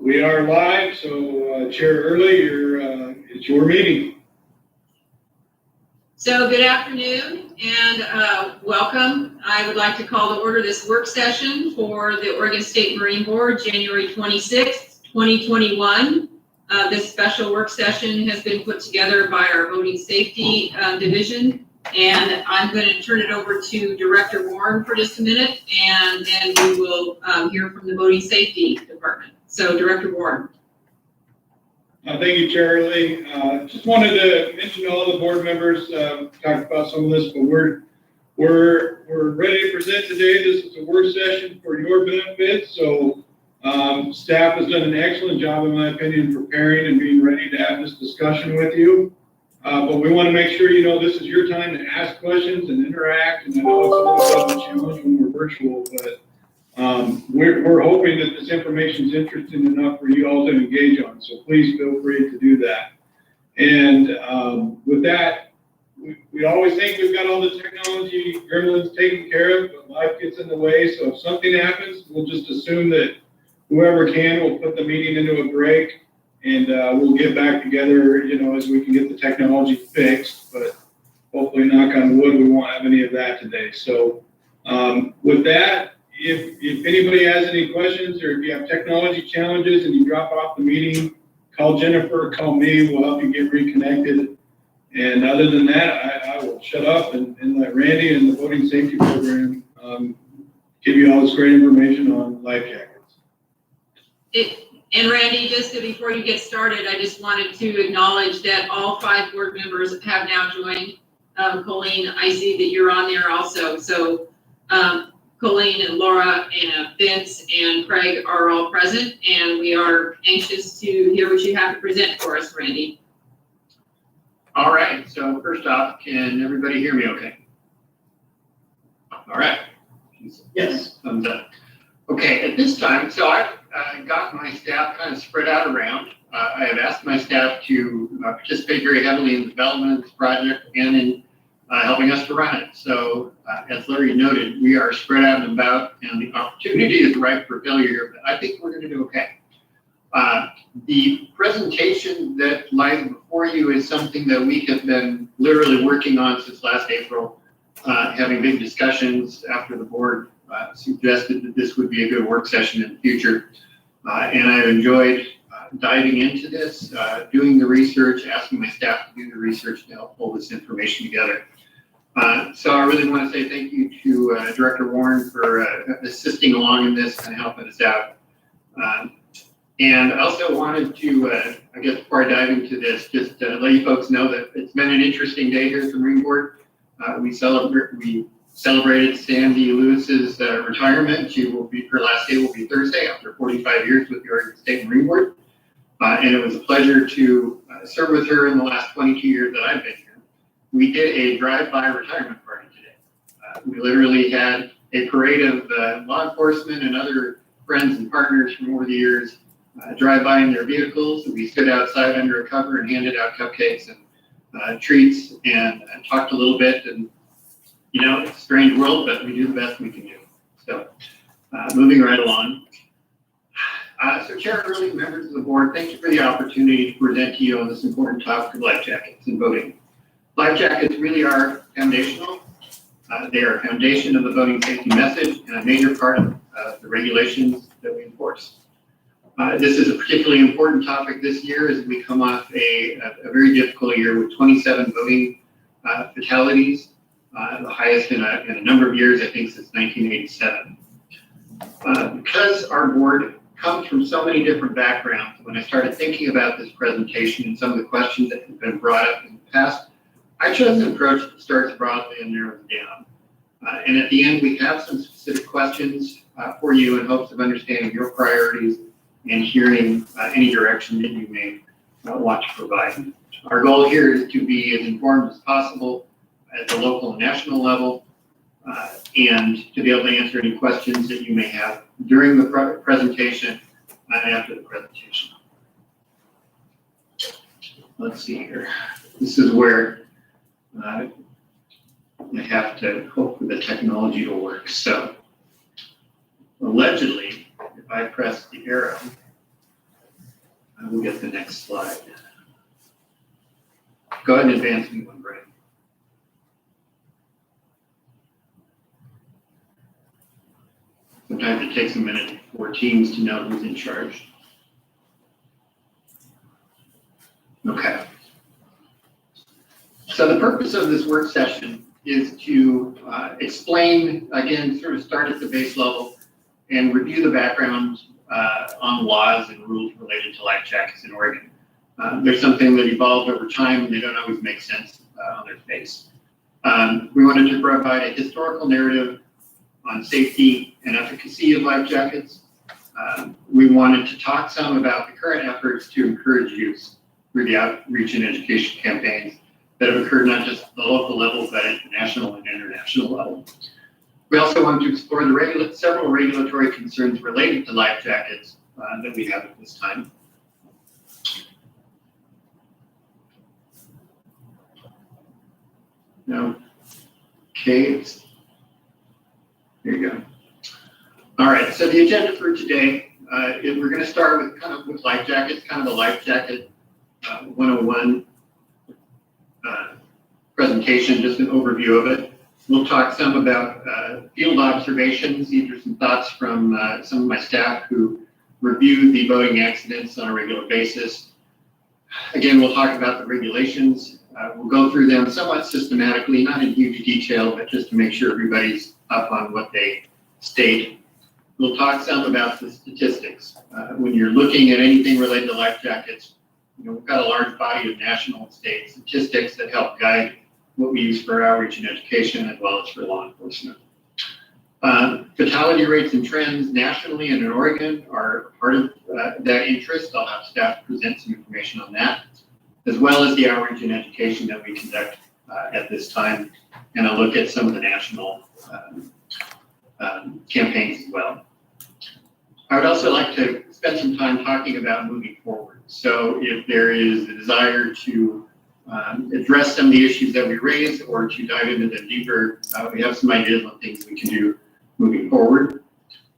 We are live, so Chair Early, it's your meeting. So good afternoon and welcome. I would like to call to order this work session for the Oregon State Marine Board, January 26th, 2021. This special work session has been put together by our Voting Safety Division, and I'm going to turn it over to Director Warren for just a minute, and then we will hear from the Voting Safety Department. So, Director Warren. Thank you, Chair Early. Just wanted to mention to all the board members, talked about some of this, but we're ready to present today. This is a work session for your benefit. So staff has done an excellent job, in my opinion, preparing and being ready to have this discussion with you. But we want to make sure you know this is your time to ask questions and interact. And I know it's a little bit of a challenge when we're virtual, but we're hoping that this information is interesting enough for you all to engage on. So please feel free to do that. And with that, we always think we've got all the technology gremlins taken care of, but life gets in the way. So if something happens, we'll just assume that whoever can will put the meeting into a break, and we'll get back together, as we can get the technology fixed. But hopefully, knock on wood, we won't have any of that today. So with that, if anybody has any questions, or if you have technology challenges and you drop off the meeting, call Jennifer, call me, we'll help you get reconnected. And other than that, I will shut up and let Randy and the Voting Safety Program give you all this great information on life jackets. And Randy, just before you get started, I just wanted to acknowledge that all 5 board members have now joined. Colleen, I see that you're on there also. So Colleen and Laura and Vince and Craig are all present, and we are anxious to hear what you have to present for us, Randy. All right, so first off, can everybody hear me okay? All right. Yes, thumbs up. Okay, at this time, so I've got my staff kind of spread out around. I have asked my staff to participate very heavily in the development of this project and in helping us to run it. So as Larry noted, we are spread out and about, and the opportunity is ripe for failure here, but I think we're going to do okay. The presentation that lies before you is something that we have been literally working on since last April, having big discussions after the board suggested that this would be a good work session in the future. And I've enjoyed diving into this, doing the research, asking my staff to do the research to help pull this information together. So I really want to say thank you to Director Warren for assisting along in this and helping us out. And I also wanted to, I guess before I dive into this, just let you folks know that it's been an interesting day here at the Marine Board. We celebrated Sandy Lewis's retirement. Her last day will be Thursday after 45 years with the Oregon State Marine Board. And it was a pleasure to serve with her in the last 22 years that I've been here. We did a drive-by retirement party today. We literally had a parade of law enforcement and other friends and partners from over the years drive by in their vehicles. We stood outside under a cover and handed out cupcakes and treats and talked a little bit. And it's a strange world, but we do the best we can do. So moving right along. So Chair Early, members of the board, thank you for the opportunity to present to you on this important topic of life jackets and voting. Life jackets really are foundational. They are a foundation of the voting safety message and a major part of the regulations that we enforce. This is a particularly important topic this year as we come off a very difficult year with 27 voting fatalities, the highest in a number of years, I think since 1987. Because our board comes from so many different backgrounds, when I started thinking about this presentation and some of the questions that have been brought up in the past, I chose an approach that starts broadly and narrows down. And at the end, we have some specific questions for you in hopes of understanding your priorities and hearing any direction that you may want to provide. Our goal here is to be as informed as possible at the local and national level, and to be able to answer any questions that you may have during the presentation and after the presentation. Let's see here. This is where I have to hope for the technology to work. So allegedly, if I press the arrow, We'll get the next slide. Go ahead and advance me one, Brian. Sometimes it takes a minute for teams to know who's in charge. Okay. So the purpose of this work session is to explain, again, sort of start at the base level and review the background on laws and rules related to life jackets in Oregon. There's something that evolved over time and they don't always make sense on their face. We wanted to provide a historical narrative on safety and efficacy of life jackets. We wanted to talk some about the current efforts to encourage use through the outreach and education campaigns that have occurred not just at the local level, but at the national and international level. We also wanted to explore the several regulatory concerns related to life jackets that we have at this time. No. Okay. There you go. All right. So the agenda for today, we're going to start with life jackets, kind of a life jacket 101 presentation, just an overview of it. We'll talk some about field observations. These are some thoughts from some of my staff who review the boating accidents on a regular basis. Again, we'll talk about the regulations. We'll go through them somewhat systematically, not in huge detail, but just to make sure everybody's up on what they state. We'll talk some about the statistics. When you're looking at anything related to life jackets, we've got a large body of national and state statistics that help guide what we use for outreach and education as well as for law enforcement. Fatality rates and trends nationally and in Oregon are part of that interest. I'll have staff present some information on that, as well as the outreach and education that we conduct at this time. And I'll look at some of the national campaigns as well. I would also like to spend some time talking about moving forward. So if there is a desire to address some of the issues that we raised or to dive into them deeper, we have some ideas on things we can do moving forward.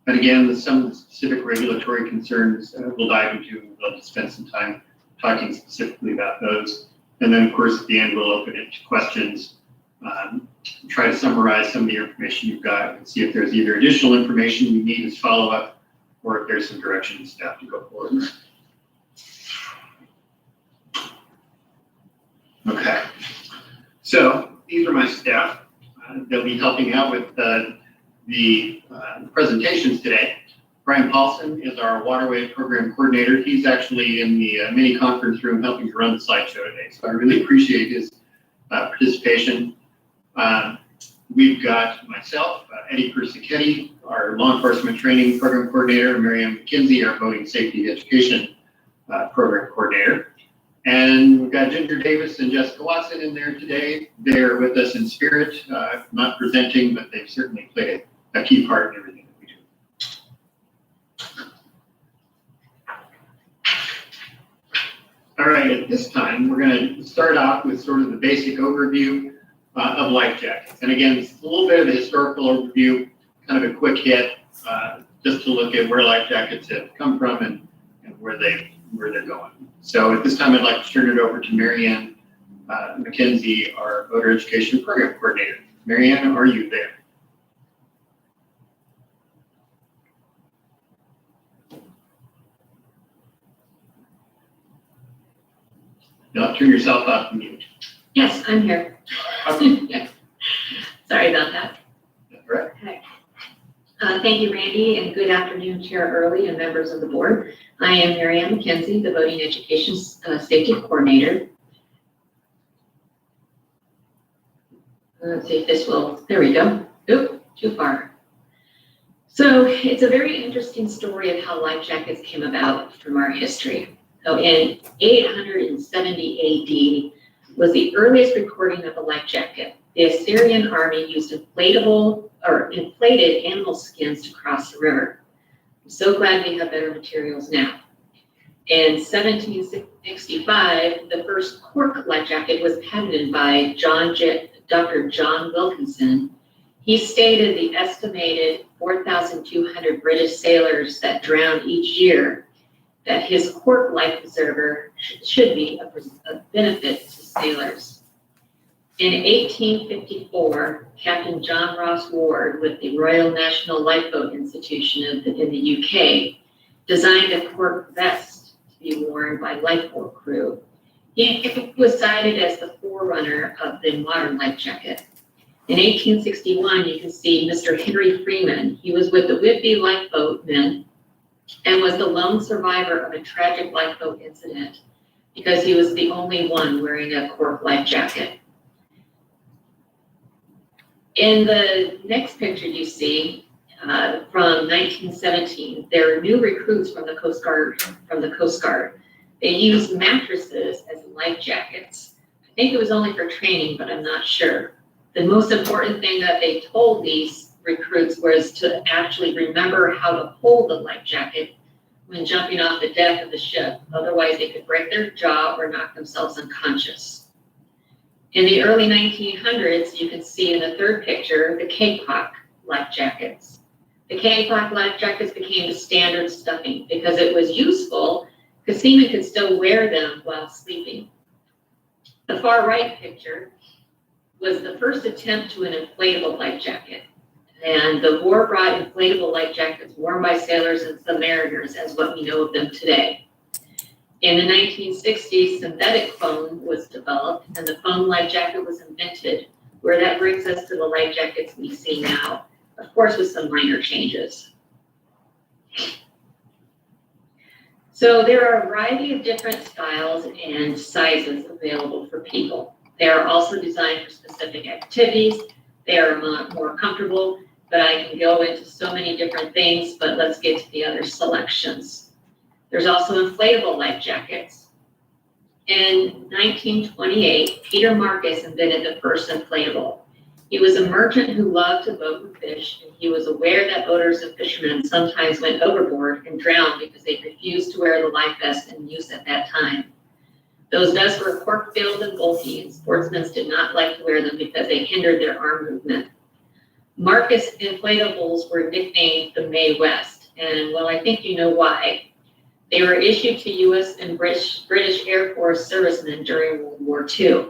And again, some of the specific regulatory concerns we'll dive into. We'll just spend some time talking specifically about those. And then, of course, at the end, we'll open it to questions, try to summarize some of the information you've got and see if there's either additional information you need as follow-up or if there's some direction staff to go forward. Okay, so these are my staff. They'll be helping out with the presentations today. Brian Paulson is our Waterway Program Coordinator. He's actually in the mini conference room helping to run the slideshow today, so I really appreciate his participation. We've got myself, Eddie Persichetti, our Law Enforcement Training Program Coordinator, Miriam McKenzie, our Boating Safety Education Program Coordinator. And we've got Ginger Davis and Jessica Watson in there today. They're with us in spirit, not presenting, but they've certainly played a key part in everything that we do. All right, at this time, we're going to start off with sort of the basic overview of life jackets. And again, it's a little bit of a historical overview, kind of a quick hit, just to look at where life jackets have come from and where they're going. So at this time, I'd like to turn it over to Marianne McKenzie, our Voter Education Program Coordinator. Marianne, are you there? Now turn yourself off mute. Yes, I'm here. Okay. Sorry about that. That's right. Okay. Thank you, Randy, and good afternoon, Chair Early and members of the board. I am Marianne McKenzie, the Voting Education Safety Coordinator. Let's see if this will, there we go. Oop, too far. So it's a very interesting story of how life jackets came about from our history. So in 870 AD was the earliest recording of a life jacket. The Assyrian army used inflated animal skins to cross the river. I'm so glad we have better materials now. In 1765, the first cork life jacket was patented by Dr. John Wilkinson. He stated the estimated 4,200 British sailors that drowned each year, that his cork life preserver should be a benefit to sailors. In 1854, Captain John Ross Ward with the Royal National Lifeboat Institution in the UK designed a cork vest to be worn by lifeboat crew. It was cited as the forerunner of the modern life jacket. In 1861, you can see Mr. Henry Freeman. He was with the Whitby lifeboatmen and was the lone survivor of a tragic lifeboat incident because he was the only one wearing a cork life jacket. In the next picture you see, from 1917, there are new recruits from the Coast Guard. They used mattresses as life jackets. I think it was only for training, but I'm not sure. The most important thing that they told these recruits was to actually remember how to hold the life jacket when jumping off the deck of the ship. Otherwise, they could break their jaw or knock themselves unconscious. In the early 1900s, you can see in the third picture, the cakewalk life jackets. The cakewalk life jackets became the standard stuffing because it was useful because seamen could still wear them while sleeping. The far right picture was the first attempt to an inflatable life jacket. And the war brought inflatable life jackets worn by sailors and submariners as what we know of them today. In the 1960s, synthetic foam was developed and the foam life jacket was invented, where that brings us to the life jackets we see now, of course with some minor changes. So there are a variety of different styles and sizes available for people. They are also designed for specific activities. They are more comfortable, but I can go into so many different things, but let's get to the other selections. There's also inflatable life jackets. In 1928, Peter Marcus invented the first inflatable. He was a merchant who loved to boat and fish, and he was aware that boaters and fishermen sometimes went overboard and drowned because they refused to wear the life vest in use at that time. Those vests were cork-filled and bulky, and sportsmen did not like to wear them because they hindered their arm movement. Marcus inflatables were nicknamed the Mae West, and well, I think you know why. They were issued to U.S. and British Air Force servicemen during World War II.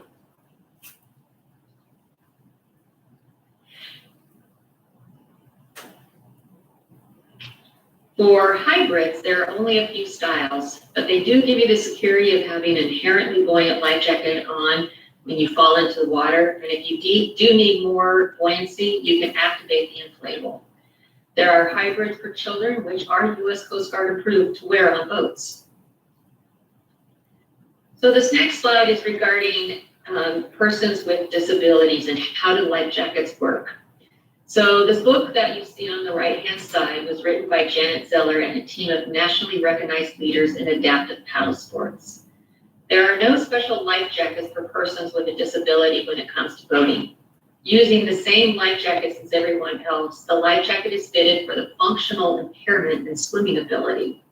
For hybrids, there are only a few styles, but they do give you the security of having an inherently buoyant life jacket on when you fall into the water. And if you do need more buoyancy, you can activate the inflatable. There are hybrids for children, which are U.S. Coast Guard approved to wear on boats. So this next slide is regarding persons with disabilities and how do life jackets work. So this book that you see on the right-hand side was written by Janet Zeller and a team of nationally recognized leaders in adaptive paddle sports. There are no special life jackets for persons with a disability when it comes to boating. Using the same life jackets as everyone else, the life jacket is fitted for the functional impairment and swimming ability.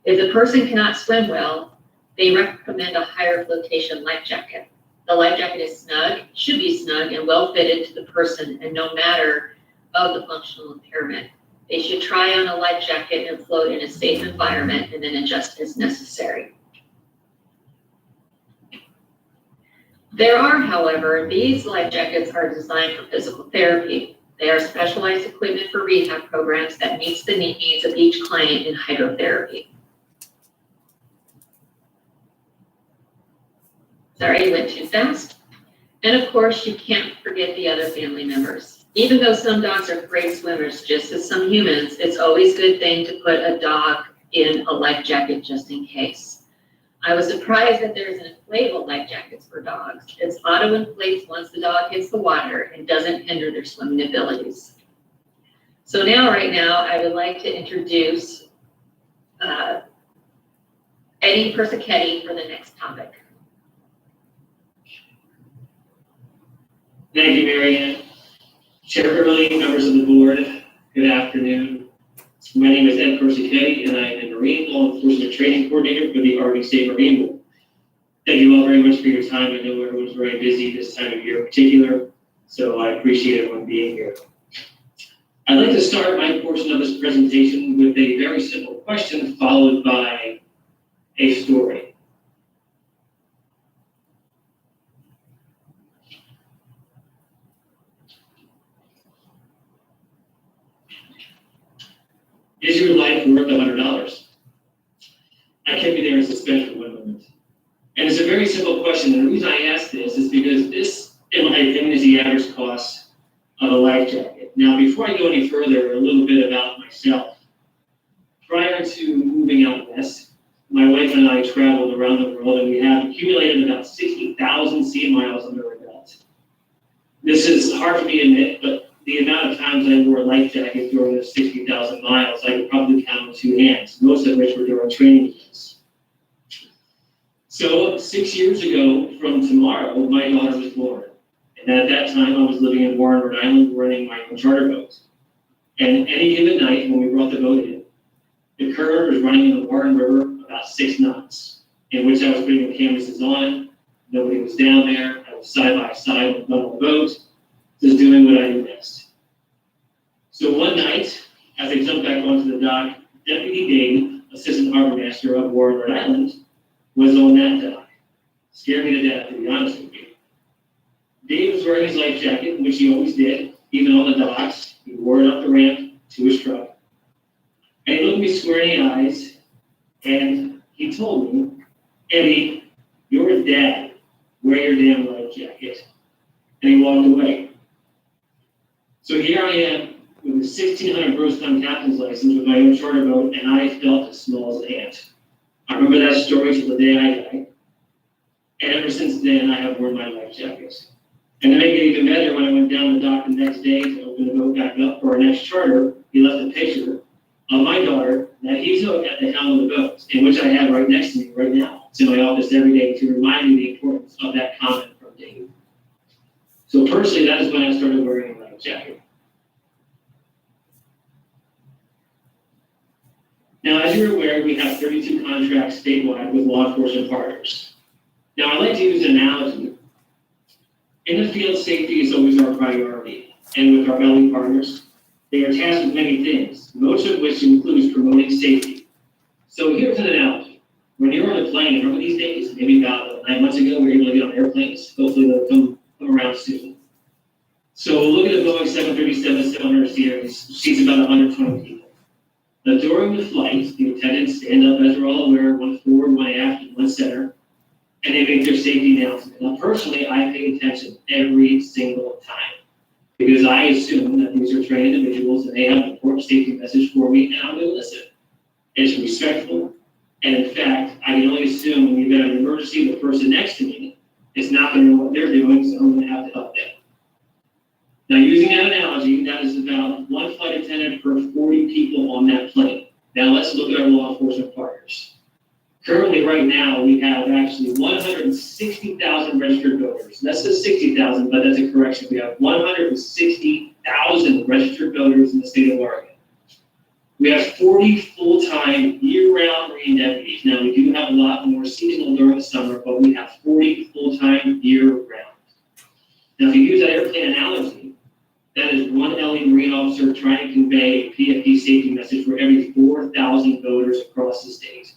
If the person cannot swim well, they recommend a higher flotation life jacket. The life jacket is snug, should be snug and well fitted to the person and no matter of the functional impairment. They should try on a life jacket and float in a safe environment and then adjust as necessary. There are, however, these life jackets are designed for physical therapy. They are specialized equipment for rehab programs that meets the needs of each client in hydrotherapy. Sorry, I went too fast. And of course, you can't forget the other family members. Even though some dogs are great swimmers, just as some humans, it's always a good thing to put a dog in a life jacket just in case. I was surprised that there's an inflatable life jackets for dogs. It's auto-inflates once the dog hits the water and doesn't hinder their swimming abilities. So right now, I would like to introduce Eddie Persichetti for the next topic. Thank you, Mary Ann. Chair Early, members of the board, good afternoon. My name is Ed Persichetti, and I am a Marine Law Enforcement Training Coordinator for the Oregon State Marine Board. Thank you all very much for your time. I know everyone's very busy this time of year in particular, so I appreciate everyone being here. I'd like to start my portion of this presentation with a very simple question followed by a story. Is your life worth $100? I kept you there in suspense for 1 moment. And it's a very simple question. And the reason I ask this is because this, in my opinion, is the average cost of a life jacket. Now, before I go any further, a little bit about myself. Prior to moving out west, my wife and I traveled around the world, and we have accumulated about 60,000 sea miles under our belt. This is hard for me to admit, but the amount of times I wore a life jacket during those 60,000 miles, I could probably count on 2 hands, most of which were during training camps. So 6 years ago from tomorrow, my daughter was born. And at that time, I was living in Warren, Rhode Island, running my own charter boat. And any given night, when we brought the boat in, the current was running in the Warren River about 6 knots, in which I was putting the canvases on. Nobody was down there. I was side by side with the boat, just doing what I do best. So one night, as I jumped back onto the dock, Deputy Dave, Assistant Harbor Master of Warren, Rhode Island, was on that dock. Scared me to death, to be honest with you. Dave was wearing his life jacket, which he always did, even on the docks. He wore it up the ramp to his truck. And he looked me square in the eyes, and he told me, "Eddie, you're a dad. Wear your damn life jacket." And he walked away. So here I am with a 1,600 gross ton captain's license with my own charter boat, and I felt as small as an ant. I remember that story till the day I die. And ever since then, I have worn my life jacket. And to make it even better, when I went down the dock the next day to open the boat back up for our next charter, he left a picture of my daughter that he took at the helm of the boat, and which I have right next to me right now. It's in my office every day to remind me the importance of that comment from Dave. So personally, that is when I started wearing a life jacket. Now, as you're aware, we have 32 contracts statewide with law enforcement partners. Now, I like to use an analogy. In the field, safety is always our priority, and with our LE partners, they are tasked with many things, most of which includes promoting safety. So here's an analogy. When you're on a plane, remember these days, maybe about 9 months ago, we were able to get on airplanes. Hopefully they'll come around soon. So look at a Boeing 737-700 series, seats about 120 people. Now during the flight, the attendants stand up, as we're all aware, one forward, one aft, and one center, and they make their safety announcement. Now personally, I pay attention every single time, because I assume that these are trained individuals and they have an important safety message for me, and I'm going to listen. It's respectful, and in fact, I can only assume when you've got an emergency, the person next to me is not going to know what they're doing, so I'm going to have to help them. Now, using that analogy, that is about one flight attendant per 40 people on that plane. Now, let's look at our law enforcement partners. Currently, right now, we have actually 160,000 registered voters. That says 60,000, but that's a correction. We have 160,000 registered voters in the state of Oregon. We have 40 full-time year-round Marine deputies. Now, we do have a lot more seasonal during the summer, but we have 40 full-time year-round. Now, if you use that airplane analogy, that is one LE Marine officer trying to convey a PFD safety message for every 4,000 voters across the state.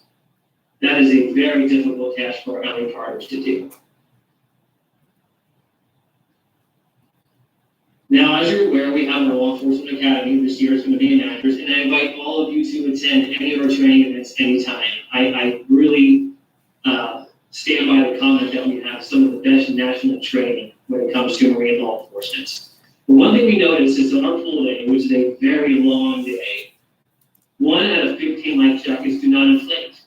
That is a very difficult task for our LE partners to do. Now, as you're aware, we have our Law Enforcement Academy. This year is going to be in Actors, and I invite all of you to attend any of our training events anytime. I really stand by the comment that we have some of the best national training when it comes to marine law enforcement. But one thing we notice is on our pool day, which is a very long day, 1 out of 15 life jackets do not inflate.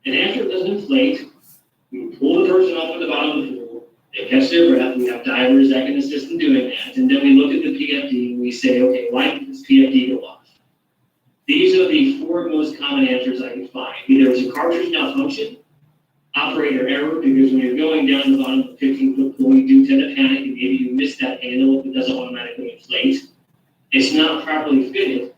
And after it doesn't inflate, we pull the person up at the bottom of the pool, they catch their breath, we have divers that can assist in doing that, and then we look at the PFD and we say, okay, why did this PFD go off? These are the 4 most common answers I can find. Either it's a cartridge malfunction, operator error, because when you're going down the bottom of a 15-foot pool, you do tend to panic and maybe you miss that handle if it doesn't automatically inflate. It's not properly fitted.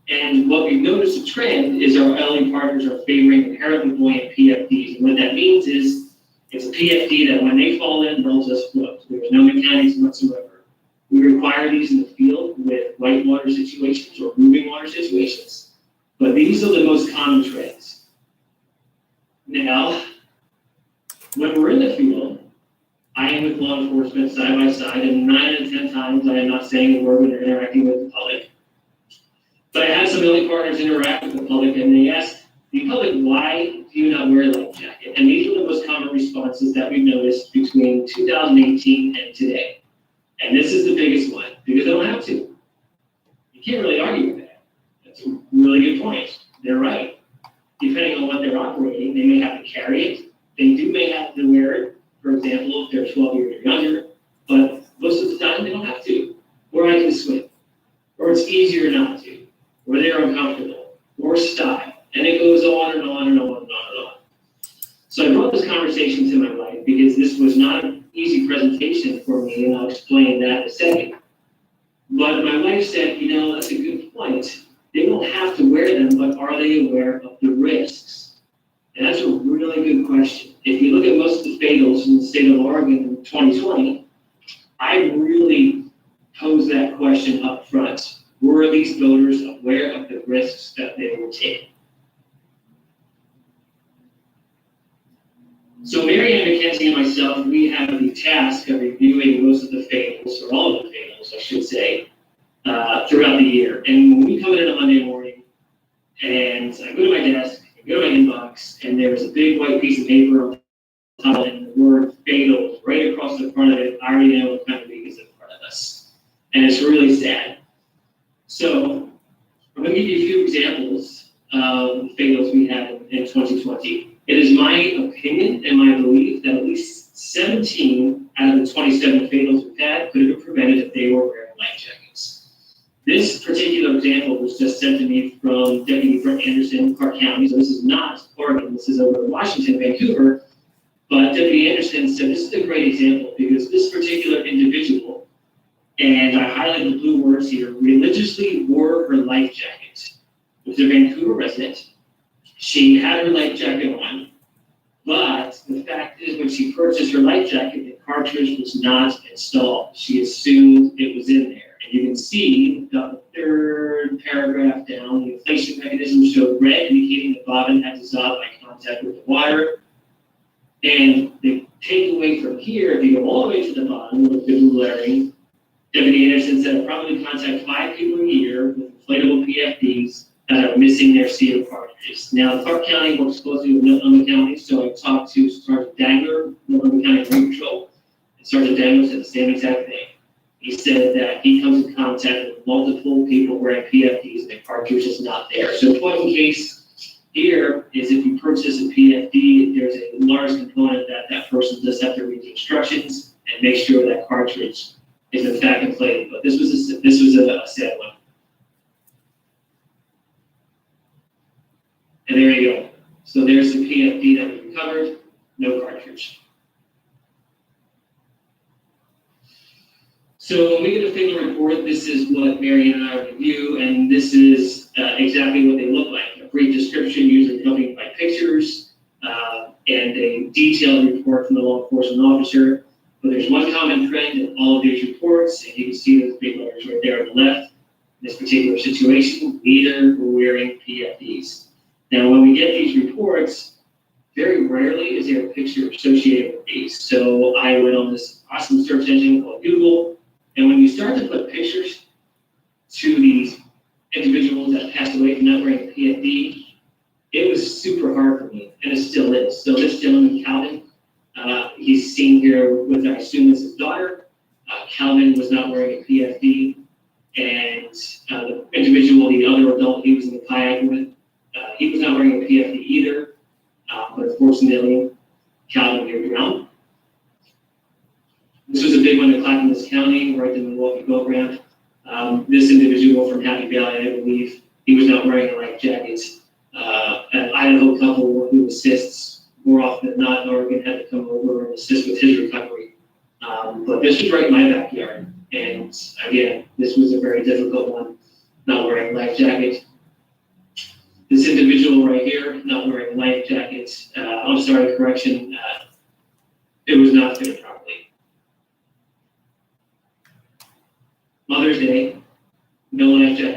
And what we've noticed a trend is our LE partners are favoring inherently buoyant PFDs. And what that means is it's a PFD that when they fall in, they'll just float. There's no mechanics whatsoever. We require these in the field with whitewater situations or moving water situations. But these are the most common trends. Now, when we're in the field, I am with law enforcement side by side, and 9 out of 10 times I am not saying a word when they're interacting with the public. But I had some milling partners interact with the public, and they asked the public, why do you not wear a life jacket? And these are the most common responses that we've noticed between 2018 and today. And this is the biggest one, because I don't have to. You can't really argue with that. That's a really good point. They're right. Depending on what they're operating, they may have to carry it. They may have to wear it, for example, if they're 12 years or younger, but most of the time they don't have to. Or I can swim. Or it's easier not to. Or they're uncomfortable. Or style. And it goes on and on and on and on and on. So I brought this conversation to my wife because this was not an easy presentation for me, and I'll explain that in a second. But my wife said, that's a good point. They don't have to wear them, but are they aware of the risks? And that's a really good question. If you look at most of the fatals in the state of Oregon in 2020, I really posed that question up front. Were these voters aware of the risks that they were taking? So Mary Ann McKenzie and myself, we have the task of reviewing most of the fatals, or all of the fatals, I should say, throughout the year. And when we come in on a Monday morning, and I go to my desk, I go to my inbox, and there's a big white piece of paper on top, and the word fatal right across the front of it, I already know what kind of week is in front of us. And it's really sad. So I'm going to give you a few examples of fatals we had in 2020. It is my opinion and my belief that at least 17 out of the 27 fatals we've had could have been prevented if they were wearing life jackets. This particular example was just sent to me from Deputy Brett Anderson, Clark County. So this is not Oregon, this is over in Washington, Vancouver. But Deputy Anderson said this is a great example because this particular individual, and I highlighted the blue words here, religiously wore her life jacket. It was a Vancouver resident. She had her life jacket on, but the fact is when she purchased her life jacket, the cartridge was not installed. She assumed it was in there. And you can see the third paragraph down, the inflation mechanism showed red, indicating the bobbin had dissolved by contact with the wire. And the takeaway from here, if you go all the way to the bottom, with the blue lettering, Deputy Anderson said, I probably contact 5 people a year with inflatable PFDs that are missing their CO cartridges. Now, Clark County works closely with Multnomah County, so I talked to Sergeant Dangler, Multnomah County Marine Patrol, and Sergeant Dangler said the same exact thing. He said that he comes in contact with multiple people wearing PFDs and the cartridge is not there. So point in case here is if you purchase a PFD, there's a large component that that person does have to read the instructions and make sure that cartridge is in fact inflated. But this was a sad one. And there you go. So there's the PFD that we recovered, no cartridge. So when we get a fatal report, this is what Mary and I review, and this is exactly what they look like. A brief description, usually accompanied by pictures, and a detailed report from the law enforcement officer. But there's one common trend in all of these reports, and you can see those big letters right there on the left. In this particular situation, neither were wearing PFDs. Now, when we get these reports, very rarely is there a picture associated with these. So I went on this awesome search engine called Google, and when you start to put pictures to these individuals that passed away from not wearing a PFD, it was super hard for me, and it still is. So this gentleman, Calvin, he's seen here with, I assume, is his daughter. Calvin was not wearing a PFD, and the individual, the other adult he was in the kayak with, he was not wearing a PFD either, but unfortunately, Calvin here drowned. This was a big one in Clackamas County, right in the Milwaukee Boat Ramp. This individual from Happy Valley, I believe, he was not wearing a life jacket. An Idaho couple who assists more often than not in Oregon had to come over and assist with his recovery. But this was right in my backyard. And again, this was a very difficult one, not wearing a life jacket. This individual right here, not wearing a life jacket. I'm sorry, correction. It was not fitted properly. Mother's Day, no life jacket.